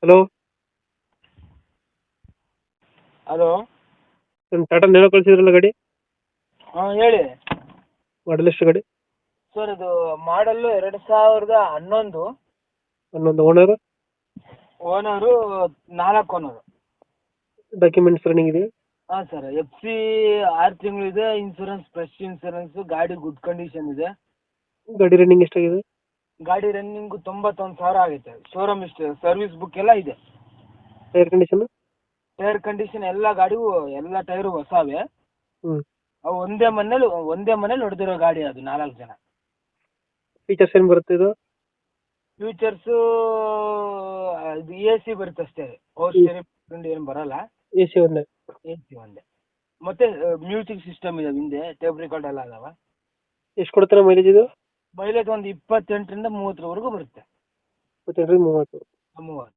Hello. Hello. Tata ನೇನೋ ಕಳಿಸಿದ್ರಲ್ಲ ಗಾಡಿ, ಹಾಂ ಹೇಳಿ ಮಾಡಲ್ ಎಷ್ಟು ಗಾಡಿ? ಸರ್. ಇದು model 2011. 11. Owner? Owner 4 owner. Documents running ಇದೆಯಾ? ಹಾಂ ಸರ್, FC 6 ತಿಂಗಳಿದೆ. Insurance, fresh insurance. ಗಾಡಿ ಗುಡ್ ಕಂಡೀಷನ್ ಇದೆ. ಗಾಡಿ ರನ್ನಿಂಗ್ ಎಷ್ಟಾಗಿದೆ? ಗಾಡಿ ರನ್ನಿಂಗು 91,000 ಆಗೈತೆ. ಶೋರೂಮ್ ಇಷ್ಟು ಸರ್ವಿಸ್ ಬುಕ್ ಎಲ್ಲ ಇದೆ. Tyre condition? ಟೈರ್ ಕಂಡೀಷನ್ ಎಲ್ಲ ಗಾಡಿಗೂ ಎಲ್ಲ ಟೈರು ಹೊಸವೇ. ಹ್ಞೂ. ಅವು ಒಂದೇ ಮನೇಲಿ ಹೊಡೆದಿರೋ ಗಾಡಿ ಅದು. 4 ಜನ. ಫೀಚರ್ಸ್ ಏನು ಬರುತ್ತೆ ಇದು? ಫ್ಯೂಚರ್ಸು ಇದು AC ಬರುತ್ತೆ ಅಷ್ಟೇ. ಪವರ್ ಸ್ಟೇರಿಂಗ್ ಏನು ಬರಲ್ಲ. AC ಒಂದೇ? AC ಒಂದೇ. ಮತ್ತೆ ಮ್ಯೂಸಿಕ್ ಸಿಸ್ಟಮ್ ಇದೆ ಹಿಂದೆ. ಟೇಪ್ ರೆಕಾರ್ಡ್ ಎಲ್ಲ ಅದಾವ. ಎಷ್ಟು ಕೊಡ್ತಾರೆ ಮೈಲೇಜ್ ಇದು? ಮೈಲೇಜ್ ಒಂದು 28 ರಿಂದ 30 ವರೆಗೂ ಬರುತ್ತೆ. 28 ರಿಂದ 30. 30.